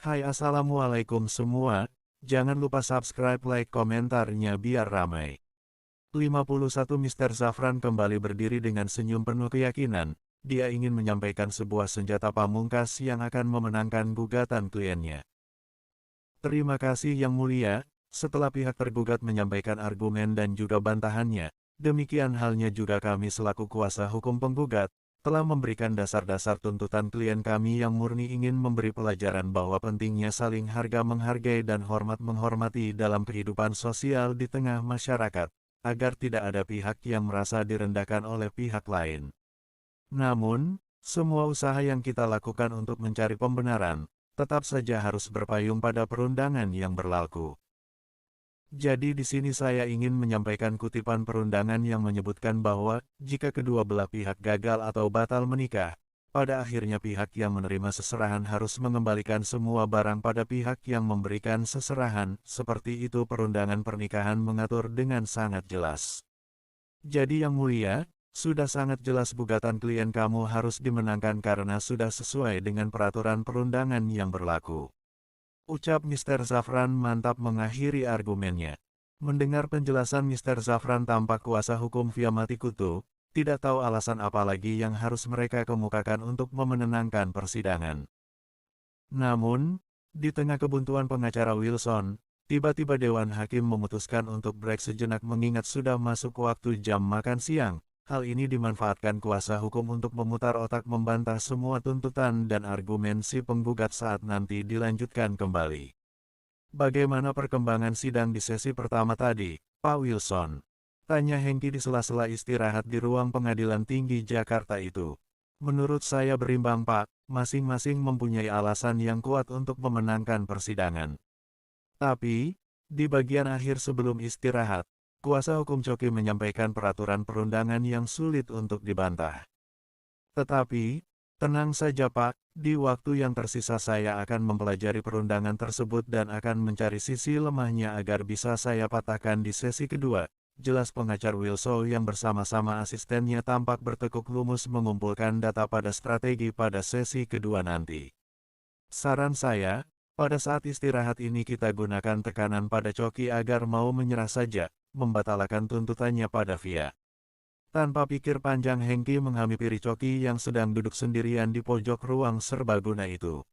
Hai assalamualaikum semua, jangan lupa subscribe like komentarnya biar ramai. 51 Mr. Zafran kembali berdiri dengan senyum penuh keyakinan, dia ingin menyampaikan sebuah senjata pamungkas yang akan memenangkan gugatan kliennya. Terima kasih Yang Mulia, setelah pihak tergugat menyampaikan argumen dan juga bantahannya, demikian halnya juga kami selaku kuasa hukum penggugat, telah memberikan dasar-dasar tuntutan klien kami yang murni ingin memberi pelajaran bahwa pentingnya saling harga menghargai dan hormat menghormati dalam kehidupan sosial di tengah masyarakat, agar tidak ada pihak yang merasa direndahkan oleh pihak lain. Namun, semua usaha yang kita lakukan untuk mencari pembenaran, tetap saja harus berpayung pada perundangan yang berlaku. Jadi di sini saya ingin menyampaikan kutipan perundangan yang menyebutkan bahwa, jika kedua belah pihak gagal atau batal menikah, pada akhirnya pihak yang menerima seserahan harus mengembalikan semua barang pada pihak yang memberikan seserahan, seperti itu perundangan pernikahan mengatur dengan sangat jelas. Jadi Yang Mulia, sudah sangat jelas gugatan klien kamu harus dimenangkan karena sudah sesuai dengan peraturan perundangan yang berlaku. Ucap Mr. Zafran mantap mengakhiri argumennya. Mendengar penjelasan Mr. Zafran tampak kuasa hukum via mati kutu, tidak tahu alasan apa lagi yang harus mereka kemukakan untuk memenangkan persidangan. Namun, di tengah kebuntuan pengacara Wilson, tiba-tiba Dewan Hakim memutuskan untuk break sejenak mengingat sudah masuk waktu jam makan siang. Hal ini dimanfaatkan kuasa hukum untuk memutar otak membantah semua tuntutan dan argumen si penggugat saat nanti dilanjutkan kembali. Bagaimana perkembangan sidang di sesi pertama tadi, Pak Wilson? Tanya Hengki di sela-sela istirahat di ruang pengadilan tinggi Jakarta itu. Menurut saya berimbang Pak, masing-masing mempunyai alasan yang kuat untuk memenangkan persidangan. Tapi, di bagian akhir sebelum istirahat, kuasa hukum Coki menyampaikan peraturan perundangan yang sulit untuk dibantah. Tetapi, tenang saja Pak, di waktu yang tersisa saya akan mempelajari perundangan tersebut dan akan mencari sisi lemahnya agar bisa saya patahkan di sesi kedua. Jelas pengacara Wilson yang bersama-sama asistennya tampak bertekuk lumus mengumpulkan data pada strategi pada sesi kedua nanti. Saran saya, pada saat istirahat ini kita gunakan tekanan pada Coki agar mau menyerah saja, membatalkan tuntutannya pada Via. Tanpa pikir panjang Hengki menghampiri Coki yang sedang duduk sendirian di pojok ruang serbaguna itu.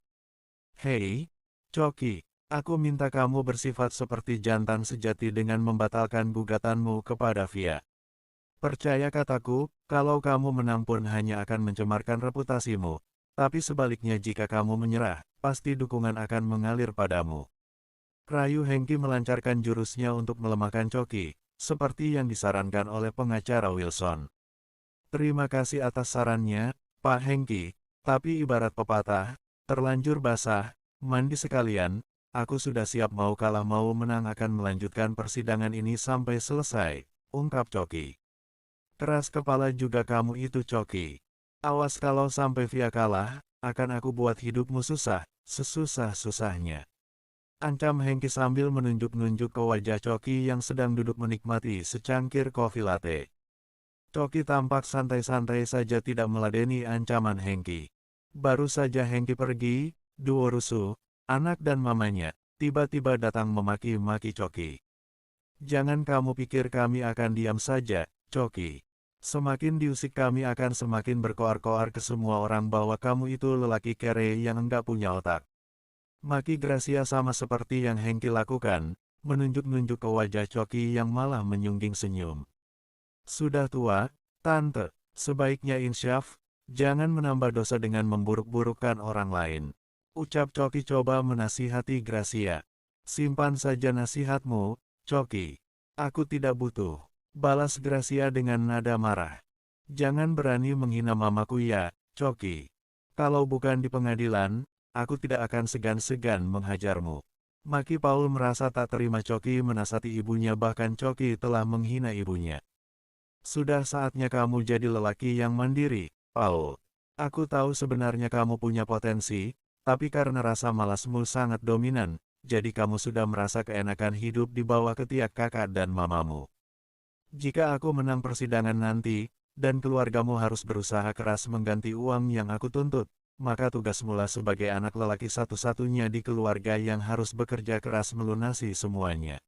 Hei, Coki, aku minta kamu bersifat seperti jantan sejati dengan membatalkan gugatanmu kepada Via. Percaya kataku, kalau kamu menang pun hanya akan mencemarkan reputasimu, tapi sebaliknya jika kamu menyerah, pasti dukungan akan mengalir padamu. Rayu Hengki melancarkan jurusnya untuk melemahkan Coki, seperti yang disarankan oleh pengacara Wilson. Terima kasih atas sarannya, Pak Hengki, tapi ibarat pepatah, terlanjur basah, mandi sekalian, aku sudah siap mau kalah mau menang akan melanjutkan persidangan ini sampai selesai, ungkap Coki. Keras kepala juga kamu itu Coki. Awas kalau sampai Via kalah, akan aku buat hidupmu susah, sesusah-susahnya. Ancam Hengki sambil menunjuk-nunjuk ke wajah Coki yang sedang duduk menikmati secangkir kopi latte. Coki tampak santai-santai saja tidak meladeni ancaman Hengki. Baru saja Hengki pergi, duo rusuh, anak dan mamanya, tiba-tiba datang memaki-maki Coki. Jangan kamu pikir kami akan diam saja, Coki. Semakin diusik kami akan semakin berkoar-koar ke semua orang bahwa kamu itu lelaki kere yang enggak punya otak. Maki Gracia sama seperti yang Hengki lakukan, menunjuk-nunjuk ke wajah Coki yang malah menyungging senyum. Sudah tua, Tante, sebaiknya insyaf, jangan menambah dosa dengan memburuk-burukkan orang lain. Ucap Coki coba menasihati Gracia. Simpan saja nasihatmu, Coki. Aku tidak butuh. Balas Gracia dengan nada marah. Jangan berani menghina mamaku ya, Coki. Kalau bukan di pengadilan, aku tidak akan segan-segan menghajarmu. Maki Paul merasa tak terima Coki menasihati ibunya bahkan Coki telah menghina ibunya. Sudah saatnya kamu jadi lelaki yang mandiri, Paul. Aku tahu sebenarnya kamu punya potensi, tapi karena rasa malasmu sangat dominan, jadi kamu sudah merasa keenakan hidup di bawah ketiak kakak dan mamamu. Jika aku menang persidangan nanti, dan keluargamu harus berusaha keras mengganti uang yang aku tuntut, maka tugasmulah sebagai anak lelaki satu-satunya di keluarga yang harus bekerja keras melunasi semuanya.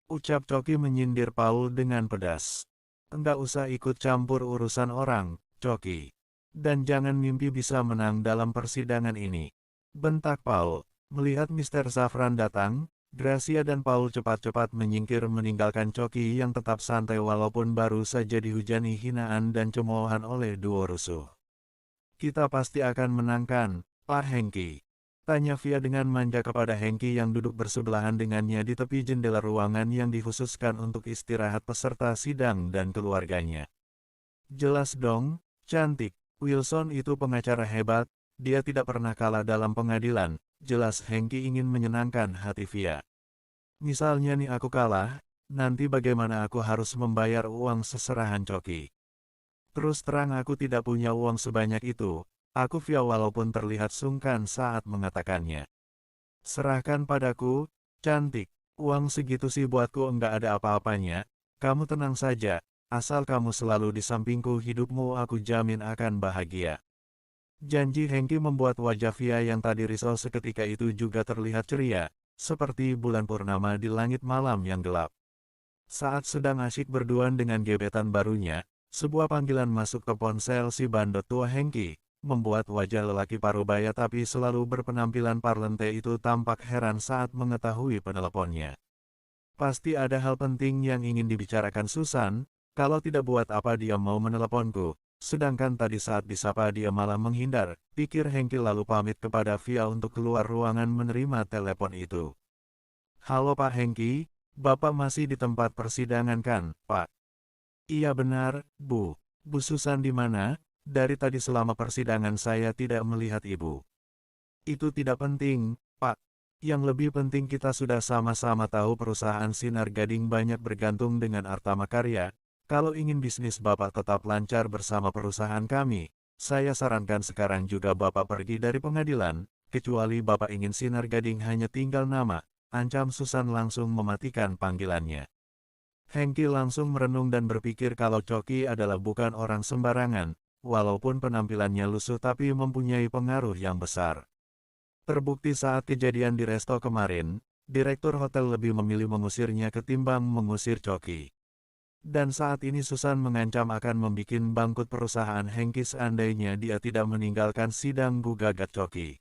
Ucap Coki menyindir Paul dengan pedas. Enggak usah ikut campur urusan orang, Coki. Dan jangan mimpi bisa menang dalam persidangan ini. Bentak Paul. Melihat Mr. Zafran datang, Gracia dan Paul cepat-cepat menyingkir meninggalkan Coki yang tetap santai walaupun baru saja dihujani hinaan dan cemoohan oleh duo rusuh. Kita pasti akan menangkan, Pak Hengki. Tanya Via dengan manja kepada Hengki yang duduk bersebelahan dengannya di tepi jendela ruangan yang dikhususkan untuk istirahat peserta sidang dan keluarganya. Jelas dong, cantik. Wilson itu pengacara hebat, dia tidak pernah kalah dalam pengadilan. Jelas Hengki ingin menyenangkan hati Via. Misalnya nih aku kalah, nanti bagaimana aku harus membayar uang seserahan Coki? Terus terang aku tidak punya uang sebanyak itu, aku Via walaupun terlihat sungkan saat mengatakannya. Serahkan padaku, cantik, uang segitu sih buatku enggak ada apa-apanya, kamu tenang saja, asal kamu selalu di sampingku hidupmu aku jamin akan bahagia. Janji Hengki membuat wajah Via yang tadi risau seketika itu juga terlihat ceria, seperti bulan purnama di langit malam yang gelap. Saat sedang asyik berduaan dengan gebetan barunya, sebuah panggilan masuk ke ponsel si bandot tua Hengki, membuat wajah lelaki parubaya tapi selalu berpenampilan parlente itu tampak heran saat mengetahui peneleponnya. Pasti ada hal penting yang ingin dibicarakan Susan, kalau tidak buat apa dia mau meneleponku. Sedangkan tadi saat disapa dia malah menghindar, pikir Hengki lalu pamit kepada Via untuk keluar ruangan menerima telepon itu. Halo Pak Hengki, Bapak masih di tempat persidangan kan, Pak? Iya benar, Bu. Bu Susan di mana? Dari tadi selama persidangan saya tidak melihat Ibu. Itu tidak penting, Pak. Yang lebih penting kita sudah sama-sama tahu perusahaan Sinar Gading banyak bergantung dengan Artama Karya. Kalau ingin bisnis Bapak tetap lancar bersama perusahaan kami, saya sarankan sekarang juga Bapak pergi dari pengadilan, kecuali Bapak ingin Sinar Gading hanya tinggal nama, ancam Susan langsung mematikan panggilannya. Hengki langsung merenung dan berpikir kalau Coki adalah bukan orang sembarangan, walaupun penampilannya lusuh tapi mempunyai pengaruh yang besar. Terbukti saat kejadian di resto kemarin, direktur hotel lebih memilih mengusirnya ketimbang mengusir Coki. Dan saat ini Susan mengancam akan membuat bangkrut perusahaan Hengki seandainya dia tidak meninggalkan sidang gugat Coki.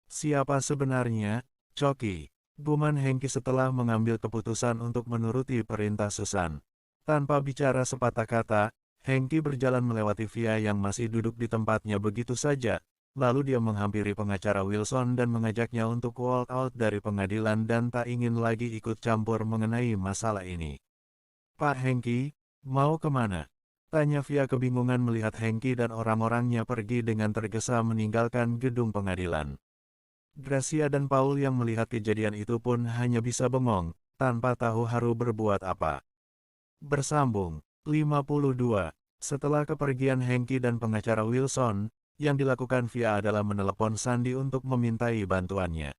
Siapa sebenarnya, Coki? Guman Hengki setelah mengambil keputusan untuk menuruti perintah Susan. Tanpa bicara sepatah kata, Hengki berjalan melewati Via yang masih duduk di tempatnya begitu saja. Lalu dia menghampiri pengacara Wilson dan mengajaknya untuk walk out dari pengadilan dan tak ingin lagi ikut campur mengenai masalah ini. Pak Hengki, mau kemana? Tanya Via kebingungan melihat Hengki dan orang-orangnya pergi dengan tergesa meninggalkan gedung pengadilan. Gracia dan Paul yang melihat kejadian itu pun hanya bisa bengong, tanpa tahu harus berbuat apa. Bersambung, 52. Setelah kepergian Hengki dan pengacara Wilson, yang dilakukan Via adalah menelepon Sandy untuk memintai bantuannya.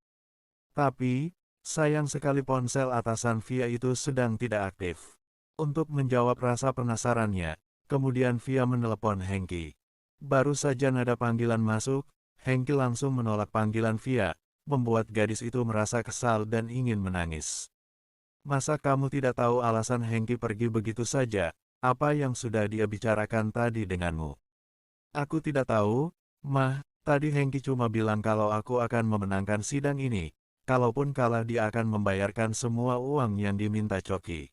Tapi, sayang sekali ponsel atasan Via itu sedang tidak aktif. Untuk menjawab rasa penasarannya, kemudian Via menelepon Hengki. Baru saja nada panggilan masuk, Hengki langsung menolak panggilan Via, membuat gadis itu merasa kesal dan ingin menangis. Masa kamu tidak tahu alasan Hengki pergi begitu saja? Apa yang sudah dia bicarakan tadi denganmu? Aku tidak tahu, Mah. Tadi Hengki cuma bilang kalau aku akan memenangkan sidang ini. Kalaupun kalah dia akan membayarkan semua uang yang diminta Coki.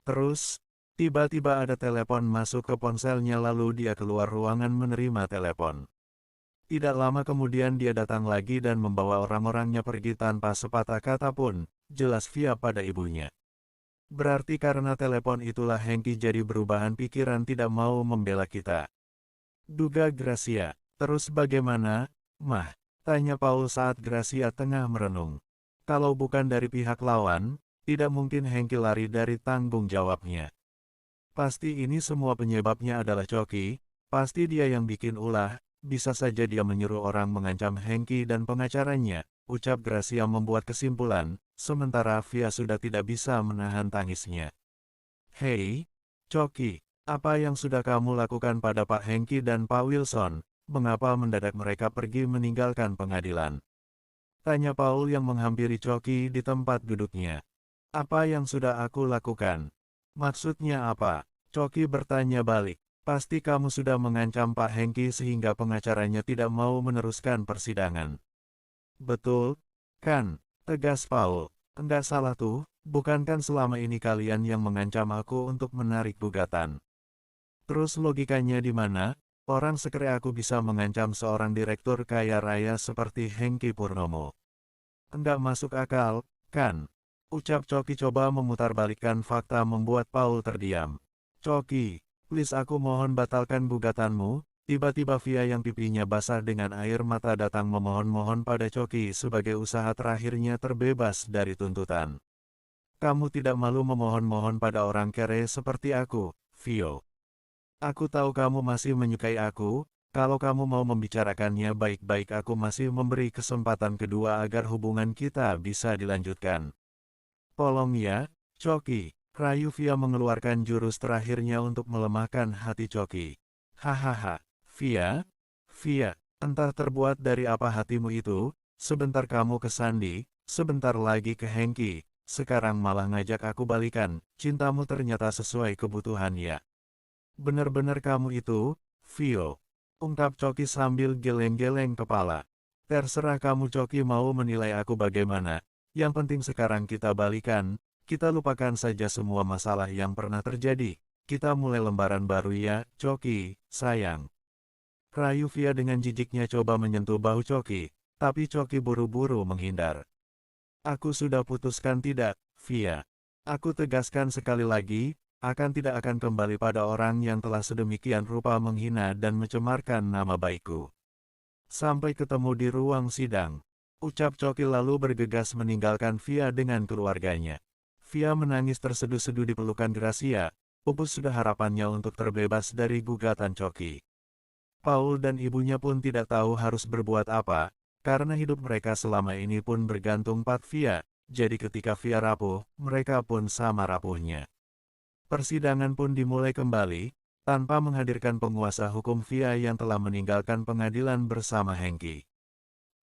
Terus, tiba-tiba ada telepon masuk ke ponselnya lalu dia keluar ruangan menerima telepon. Tidak lama kemudian dia datang lagi dan membawa orang-orangnya pergi tanpa sepatah kata pun, jelas Via pada ibunya. Berarti karena telepon itulah Hengki jadi berubahan pikiran tidak mau membela kita. Duga Gracia. Terus bagaimana, Mah? Tanya Paul saat Gracia tengah merenung. Kalau bukan dari pihak lawan, tidak mungkin Hengki lari dari tanggung jawabnya. Pasti ini semua penyebabnya adalah Coki, pasti dia yang bikin ulah, bisa saja dia menyuruh orang mengancam Hengki dan pengacaranya, ucap Gracia membuat kesimpulan, sementara Via sudah tidak bisa menahan tangisnya. Hei, Coki, apa yang sudah kamu lakukan pada Pak Hengki dan Pak Wilson? mengapa mendadak mereka pergi meninggalkan pengadilan? Tanya Paul yang menghampiri Choki di tempat duduknya. Apa yang sudah aku lakukan? Maksudnya apa? Choki bertanya balik. Pasti kamu sudah mengancam Pak Hengki sehingga pengacaranya tidak mau meneruskan persidangan. Betul, kan? Tegas Paul. Enggak salah tuh, bukankan selama ini kalian yang mengancam aku untuk menarik gugatan. Terus logikanya di mana? Orang sekaya aku bisa mengancam seorang direktur kaya raya seperti Hengki Purnomo. Enggak masuk akal, kan? Ucap Choki coba memutarbalikkan fakta membuat Paul terdiam. Choki, please aku mohon batalkan gugatanmu. Tiba-tiba Via yang pipinya basah dengan air mata datang memohon-mohon pada Choki sebagai usaha terakhirnya terbebas dari tuntutan. Kamu tidak malu memohon-mohon pada orang kere seperti aku, Vio. Aku tahu kamu masih menyukai aku, kalau kamu mau membicarakannya baik-baik aku masih memberi kesempatan kedua agar hubungan kita bisa dilanjutkan. Tolong ya, Choki. Rayu Via mengeluarkan jurus terakhirnya untuk melemahkan hati Choki. Hahaha, Via, entah terbuat dari apa hatimu itu, sebentar kamu ke Sandi, sebentar lagi ke Hengki, sekarang malah ngajak aku balikan, cintamu ternyata sesuai kebutuhan ya. Benar-benar kamu itu, Vio. Ungkap Choki sambil geleng-geleng kepala. Terserah kamu Choki mau menilai aku bagaimana, yang penting sekarang kita balikan, kita lupakan saja semua masalah yang pernah terjadi, kita mulai lembaran baru ya, Choki, sayang. Rayu Via dengan jijiknya coba menyentuh bahu Choki, tapi Choki buru-buru menghindar. Aku sudah putuskan tidak, Via. Aku tegaskan sekali lagi, tidak akan kembali pada orang yang telah sedemikian rupa menghina dan mencemarkan nama baikku. Sampai ketemu di ruang sidang. Ucap Choki lalu bergegas meninggalkan Via dengan keluarganya. Via menangis terseduh-seduh di pelukan Gracia, pupus sudah harapannya untuk terbebas dari gugatan Choki. Paul dan ibunya pun tidak tahu harus berbuat apa, karena hidup mereka selama ini pun bergantung pada Via, jadi ketika Via rapuh, mereka pun sama rapuhnya. Persidangan pun dimulai kembali, tanpa menghadirkan penguasa hukum Via yang telah meninggalkan pengadilan bersama Hengki.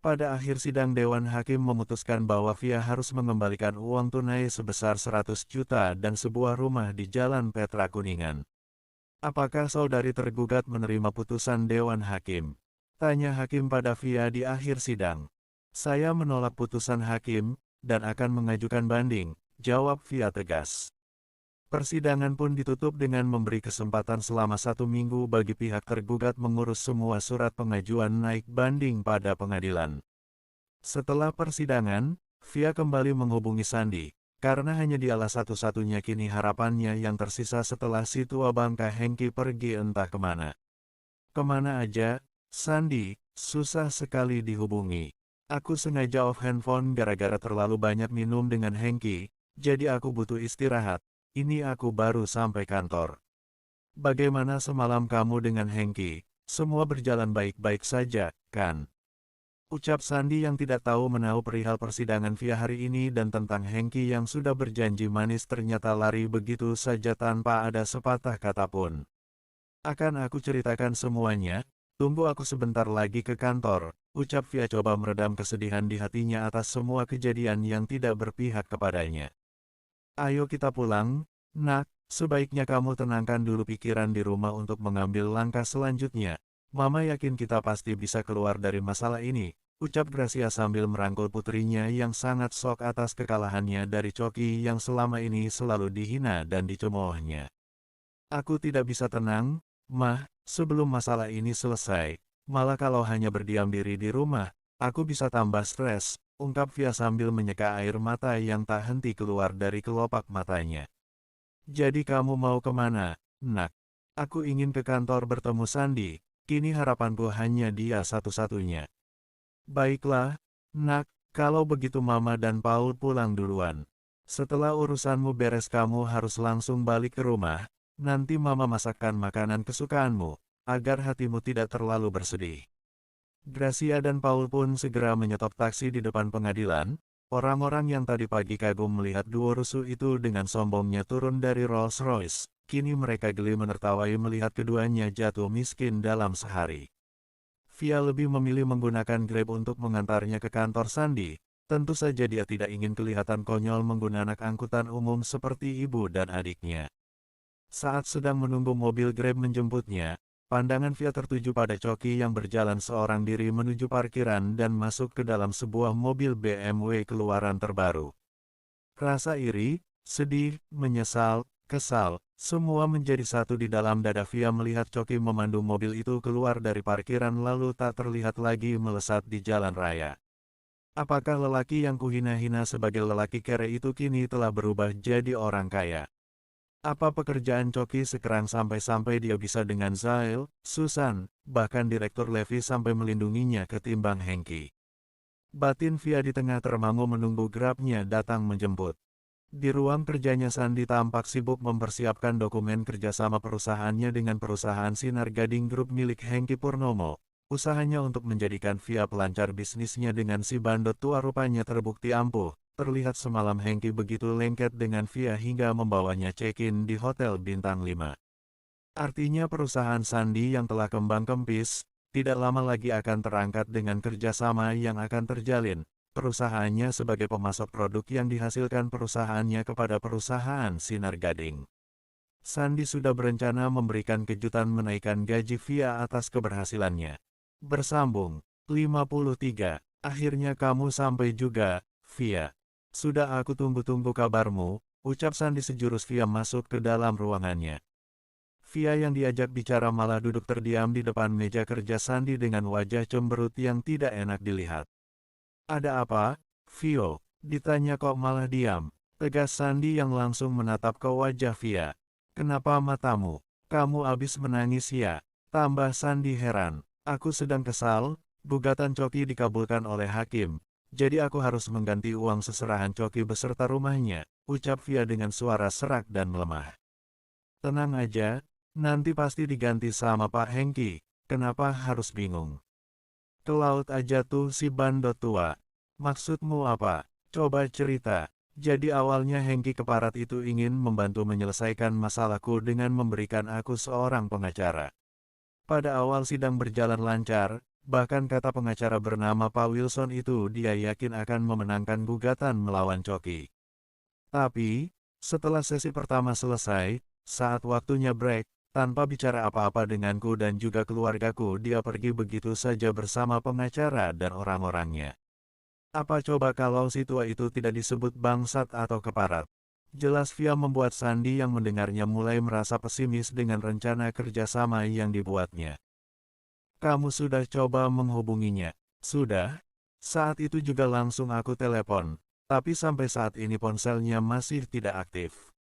Pada akhir sidang Dewan Hakim memutuskan bahwa Via harus mengembalikan uang tunai sebesar 100 juta dan sebuah rumah di Jalan Petra Kuningan. Apakah saudari tergugat menerima putusan Dewan Hakim? Tanya Hakim pada Via di akhir sidang. Saya menolak putusan Hakim, dan akan mengajukan banding, jawab Via tegas. Persidangan pun ditutup dengan memberi kesempatan selama 1 minggu bagi pihak tergugat mengurus semua surat pengajuan naik banding pada pengadilan. Setelah persidangan, Via kembali menghubungi Sandi, karena hanya dialah satu-satunya kini harapannya yang tersisa setelah si tua bangka Hengki pergi entah kemana. Kemana aja, Sandi, susah sekali dihubungi. Aku sengaja off handphone gara-gara terlalu banyak minum dengan Hengki, jadi aku butuh istirahat. Ini aku baru sampai kantor. Bagaimana semalam kamu dengan Hengki? Semua berjalan baik-baik saja, kan? Ucap Sandi yang tidak tahu menahu perihal persidangan Via hari ini dan tentang Hengki yang sudah berjanji manis ternyata lari begitu saja tanpa ada sepatah kata pun. Akan aku ceritakan semuanya, tunggu aku sebentar lagi ke kantor, ucap Via coba meredam kesedihan di hatinya atas semua kejadian yang tidak berpihak kepadanya. Ayo kita pulang, nak, sebaiknya kamu tenangkan dulu pikiran di rumah untuk mengambil langkah selanjutnya. Mama yakin kita pasti bisa keluar dari masalah ini, ucap Gracia sambil merangkul putrinya yang sangat shock atas kekalahannya dari Choki yang selama ini selalu dihina dan dicemoohnya. Aku tidak bisa tenang, Mah, sebelum masalah ini selesai, malah kalau hanya berdiam diri di rumah, aku bisa tambah stres. Ungkap Via sambil menyeka air mata yang tak henti keluar dari kelopak matanya. Jadi kamu mau kemana, nak? Aku ingin ke kantor bertemu Sandi, kini harapanku hanya dia satu-satunya. Baiklah, nak, kalau begitu Mama dan Paul pulang duluan. Setelah urusanmu beres kamu harus langsung balik ke rumah, nanti Mama masakkan makanan kesukaanmu, agar hatimu tidak terlalu bersedih. Gracia dan Paul pun segera menyetop taksi di depan pengadilan. Orang-orang yang tadi pagi kagum melihat duo rusuh itu dengan sombongnya turun dari Rolls-Royce. Kini mereka geli menertawai melihat keduanya jatuh miskin dalam sehari. Via lebih memilih menggunakan Grab untuk mengantarnya ke kantor Sandy. Tentu saja dia tidak ingin kelihatan konyol menggunakan angkutan umum seperti ibu dan adiknya. Saat sedang menunggu mobil Grab menjemputnya, pandangan Via tertuju pada Choki yang berjalan seorang diri menuju parkiran dan masuk ke dalam sebuah mobil BMW keluaran terbaru. Rasa iri, sedih, menyesal, kesal, semua menjadi satu di dalam dada Via melihat Choki memandu mobil itu keluar dari parkiran lalu tak terlihat lagi melesat di jalan raya. Apakah lelaki yang kuhina-hina sebagai lelaki kere itu kini telah berubah jadi orang kaya? Apa pekerjaan Choki sekarang sampai-sampai dia bisa dengan Zael, Susan, bahkan Direktur Levi sampai melindunginya ketimbang Hengki? Batin Via di tengah termangu menunggu Grabnya datang menjemput. Di ruang kerjanya Sandy tampak sibuk mempersiapkan dokumen kerjasama perusahaannya dengan perusahaan Sinar Gading Group milik Hengki Purnomo. Usahanya untuk menjadikan Via pelancar bisnisnya dengan si bandot tua rupanya terbukti ampuh. Terlihat semalam Hengki begitu lengket dengan Via hingga membawanya check-in di Hotel Bintang 5. Artinya perusahaan Sandy yang telah kembang kempis, tidak lama lagi akan terangkat dengan kerjasama yang akan terjalin. Perusahaannya sebagai pemasok produk yang dihasilkan perusahaannya kepada perusahaan Sinar Gading. Sandy sudah berencana memberikan kejutan menaikkan gaji Via atas keberhasilannya. Bersambung, 53. Akhirnya kamu sampai juga, Via. Sudah aku tunggu-tunggu kabarmu, ucap Sandy sejurus Via masuk ke dalam ruangannya. Via yang diajak bicara malah duduk terdiam di depan meja kerja Sandy dengan wajah cemberut yang tidak enak dilihat. Ada apa, Vio? Ditanya kok malah diam. Tegas Sandy yang langsung menatap ke wajah Via. Kenapa matamu? Kamu abis menangis ya? Tambah Sandy heran. Aku sedang kesal, gugatan Choki dikabulkan oleh hakim. Jadi aku harus mengganti uang seserahan Choki beserta rumahnya, ucap Via dengan suara serak dan melemah. Tenang aja, nanti pasti diganti sama Pak Hengki. Kenapa harus bingung? Ke laut aja tuh si bandot tua. Maksudmu apa? Coba cerita. Jadi awalnya Hengki Keparat itu ingin membantu menyelesaikan masalahku dengan memberikan aku seorang pengacara. Pada awal sidang berjalan lancar, bahkan kata pengacara bernama Pak Wilson itu dia yakin akan memenangkan gugatan melawan Choki. Tapi, setelah sesi pertama selesai, saat waktunya break, tanpa bicara apa-apa denganku dan juga keluargaku dia pergi begitu saja bersama pengacara dan orang-orangnya. Apa coba kalau si tua itu tidak disebut bangsat atau keparat? Jelas Via membuat Sandy yang mendengarnya mulai merasa pesimis dengan rencana kerjasama yang dibuatnya. Kamu sudah coba menghubunginya? Sudah? Saat itu juga langsung aku telepon, tapi sampai saat ini ponselnya masih tidak aktif.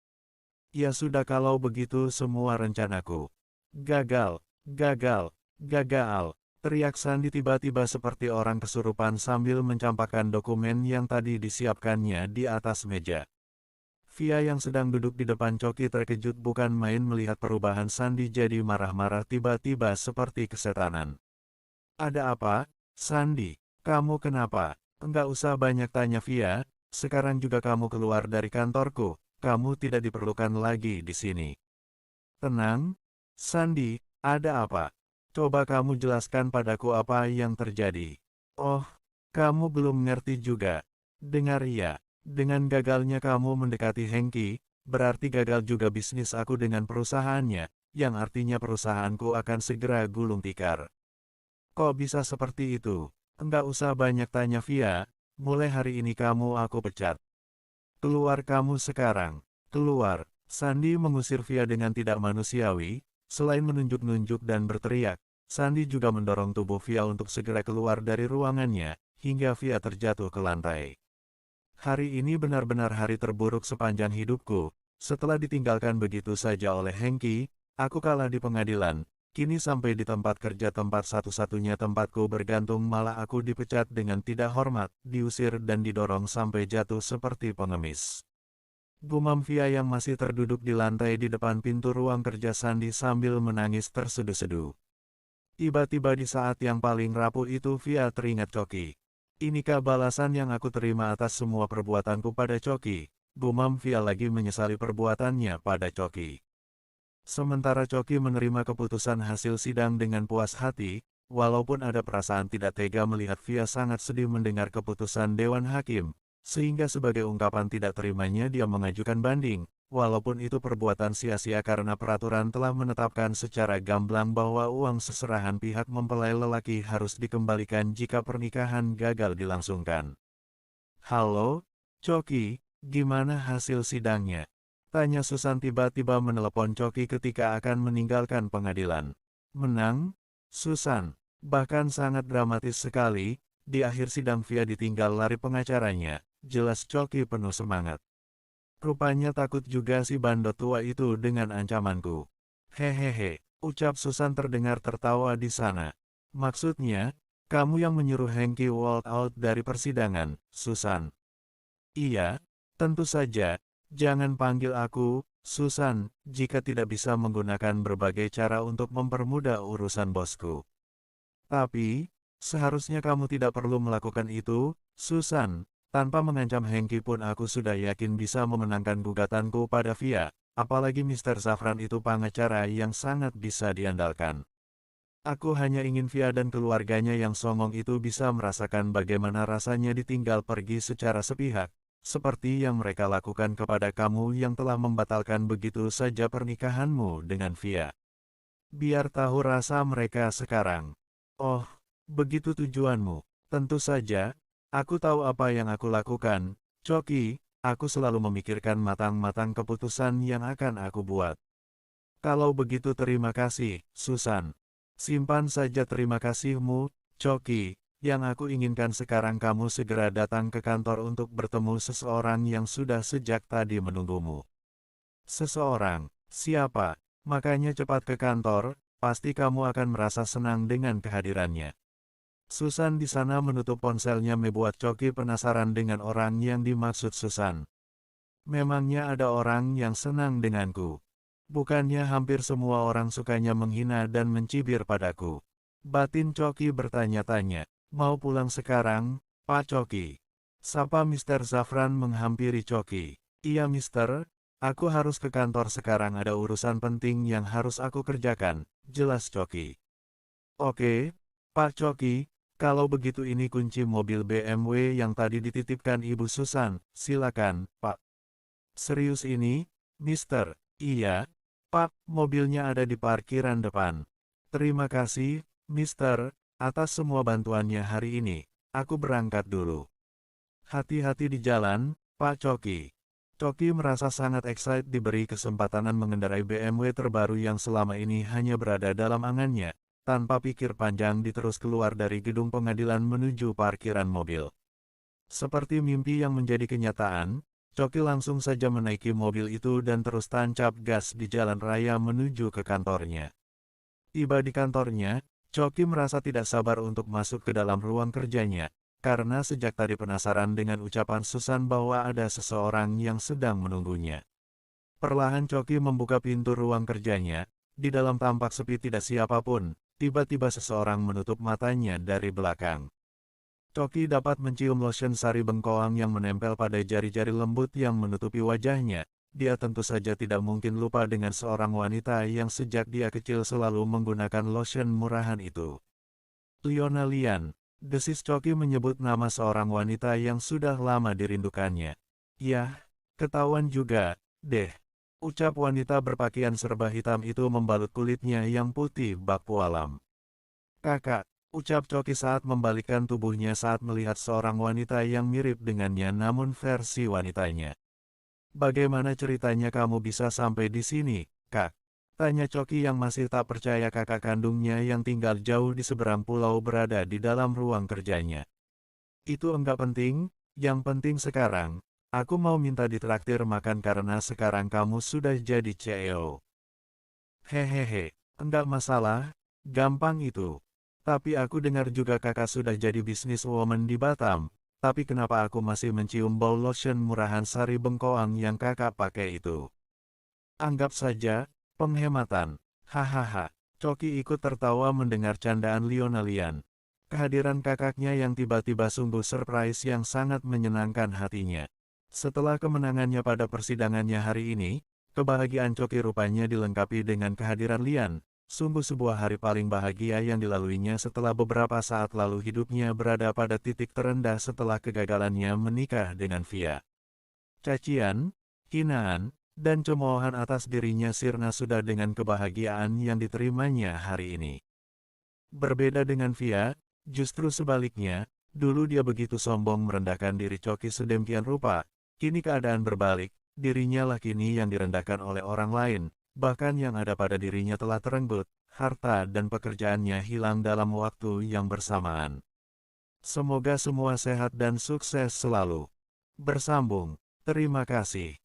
Ya sudah kalau begitu semua rencanaku gagal, gagal, gagal. Teriak Sandy tiba-tiba seperti orang kesurupan sambil mencampakkan dokumen yang tadi disiapkannya di atas meja. Via yang sedang duduk di depan Choki terkejut bukan main melihat perubahan Sandy jadi marah-marah tiba-tiba seperti kesetanan. Ada apa, Sandy? Kamu kenapa? Enggak usah banyak tanya Via, sekarang juga kamu keluar dari kantorku, kamu tidak diperlukan lagi di sini. Tenang, Sandy, ada apa? Coba kamu jelaskan padaku apa yang terjadi. Oh, kamu belum ngerti juga. Dengar ya. Dengan gagalnya kamu mendekati Hengki, berarti gagal juga bisnis aku dengan perusahaannya, yang artinya perusahaanku akan segera gulung tikar. Kok bisa seperti itu? Enggak usah banyak tanya Via, mulai hari ini kamu aku pecat. Keluar kamu sekarang, keluar. Sandy mengusir Via dengan tidak manusiawi, selain menunjuk-nunjuk dan berteriak, Sandy juga mendorong tubuh Via untuk segera keluar dari ruangannya, hingga Via terjatuh ke lantai. Hari ini benar-benar hari terburuk sepanjang hidupku. Setelah ditinggalkan begitu saja oleh Hengki, aku kalah di pengadilan. Kini sampai di tempat kerja tempat satu-satunya tempatku bergantung malah aku dipecat dengan tidak hormat, diusir dan didorong sampai jatuh seperti pengemis. Gumam Via yang masih terduduk di lantai di depan pintu ruang kerja Sandy sambil menangis terseduh-seduh. Tiba-tiba di saat yang paling rapuh itu Via teringat Choki. Inikah balasan yang aku terima atas semua perbuatanku pada Choki? Gumam Via lagi menyesali perbuatannya pada Choki. Sementara Choki menerima keputusan hasil sidang dengan puas hati, Walaupun ada perasaan tidak tega melihat Via sangat sedih mendengar keputusan Dewan Hakim, sehingga sebagai ungkapan tidak terimanya dia mengajukan banding, walaupun itu perbuatan sia-sia karena peraturan telah menetapkan secara gamblang bahwa uang seserahan pihak mempelai lelaki harus dikembalikan jika pernikahan gagal dilangsungkan. "Halo, Coki, gimana hasil sidangnya?" tanya Susan tiba-tiba menelepon Coki ketika akan meninggalkan pengadilan. "Menang, Susan. Bahkan sangat dramatis sekali, di akhir sidang Via ditinggal lari pengacaranya, jelas Coki penuh semangat. Rupanya takut juga si bandot tua itu dengan ancamanku. Hehehe, ucap Susan terdengar tertawa di sana. Maksudnya, kamu yang menyuruh Hengki walk out dari persidangan, Susan? Iya, tentu saja. Jangan panggil aku, Susan, jika tidak bisa menggunakan berbagai cara untuk mempermudah urusan bosku. Tapi, seharusnya kamu tidak perlu melakukan itu, Susan. Tanpa mengancam Hengki pun aku sudah yakin bisa memenangkan gugatanku pada Via, apalagi Mr. Zafran itu pengacara yang sangat bisa diandalkan. Aku hanya ingin Via dan keluarganya yang songong itu bisa merasakan bagaimana rasanya ditinggal pergi secara sepihak, seperti yang mereka lakukan kepada kamu yang telah membatalkan begitu saja pernikahanmu dengan Via. Biar tahu rasa mereka sekarang. Oh, begitu tujuanmu. Tentu saja, aku tahu apa yang aku lakukan, Coki. Aku selalu memikirkan matang-matang keputusan yang akan aku buat. Kalau begitu terima kasih, Susan. Simpan saja terima kasihmu, Coki. Yang aku inginkan sekarang kamu segera datang ke kantor untuk bertemu seseorang yang sudah sejak tadi menunggumu. Seseorang? Siapa? Makanya cepat ke kantor, pasti kamu akan merasa senang dengan kehadirannya. Susan di sana menutup ponselnya membuat Coki penasaran dengan orang yang dimaksud Susan. Memangnya ada orang yang senang denganku? Bukannya hampir semua orang sukanya menghina dan mencibir padaku? Batin Coki bertanya-tanya. Mau pulang sekarang, Pak Coki? Sapa Mr. Zafran menghampiri Coki. Iya Mister, aku harus ke kantor sekarang ada urusan penting yang harus aku kerjakan, jelas Coki. Oke, Pak Coki, kalau begitu ini kunci mobil BMW yang tadi dititipkan Ibu Susan, silakan, Pak. Serius ini, Mister? Iya, Pak, mobilnya ada di parkiran depan. Terima kasih, Mister, atas semua bantuannya hari ini. Aku berangkat dulu. Hati-hati di jalan, Pak Coki. Coki merasa sangat excited diberi kesempatan mengendarai BMW terbaru yang selama ini hanya berada dalam angannya. Tanpa pikir panjang diterus keluar dari gedung pengadilan menuju parkiran mobil. Seperti mimpi yang menjadi kenyataan, Coki langsung saja menaiki mobil itu dan terus tancap gas di jalan raya menuju ke kantornya. Tiba di kantornya, Coki merasa tidak sabar untuk masuk ke dalam ruang kerjanya, karena sejak tadi penasaran dengan ucapan Susan bahwa ada seseorang yang sedang menunggunya. Perlahan Coki membuka pintu ruang kerjanya, di dalam tampak sepi tidak siapapun. Tiba-tiba seseorang menutup matanya dari belakang. Coki dapat mencium lotion sari bengkoang yang menempel pada jari-jari lembut yang menutupi wajahnya. Dia tentu saja tidak mungkin lupa dengan seorang wanita yang sejak dia kecil selalu menggunakan lotion murahan itu. Leona Lian, desis Coki menyebut nama seorang wanita yang sudah lama dirindukannya. Yah, ketahuan juga, deh. Ucap wanita berpakaian serba hitam itu membalut kulitnya yang putih bak pualam. Kakak, ucap Coki saat membalikkan tubuhnya saat melihat seorang wanita yang mirip dengannya namun versi wanitanya. Bagaimana ceritanya kamu bisa sampai di sini, Kak? Tanya Coki yang masih tak percaya kakak kandungnya yang tinggal jauh di seberang pulau berada di dalam ruang kerjanya. Itu enggak penting, yang penting sekarang. Aku mau minta ditraktir makan karena sekarang kamu sudah jadi CEO. Hehehe, enggak masalah, gampang itu. Tapi aku dengar juga kakak sudah jadi businesswoman di Batam. Tapi kenapa aku masih mencium bau lotion murahan sari bengkoang yang kakak pakai itu? Anggap saja, penghematan. Hahaha, Coki ikut tertawa mendengar candaan Leona Lian. Kehadiran kakaknya yang tiba-tiba sungguh surprise yang sangat menyenangkan hatinya. Setelah kemenangannya pada persidangannya hari ini, kebahagiaan Coki rupanya dilengkapi dengan kehadiran Lian. Sungguh sebuah hari paling bahagia yang dilaluinya setelah beberapa saat lalu hidupnya berada pada titik terendah setelah kegagalannya menikah dengan Via. Cacian, hinaan, dan cemoohan atas dirinya sirna sudah dengan kebahagiaan yang diterimanya hari ini. Berbeda dengan Via, justru sebaliknya, dulu dia begitu sombong merendahkan diri Coki sedemikian rupa, kini keadaan berbalik, dirinya lah kini yang direndahkan oleh orang lain, bahkan yang ada pada dirinya telah terenggut, harta dan pekerjaannya hilang dalam waktu yang bersamaan. Semoga semua sehat dan sukses selalu. Bersambung. Terima kasih.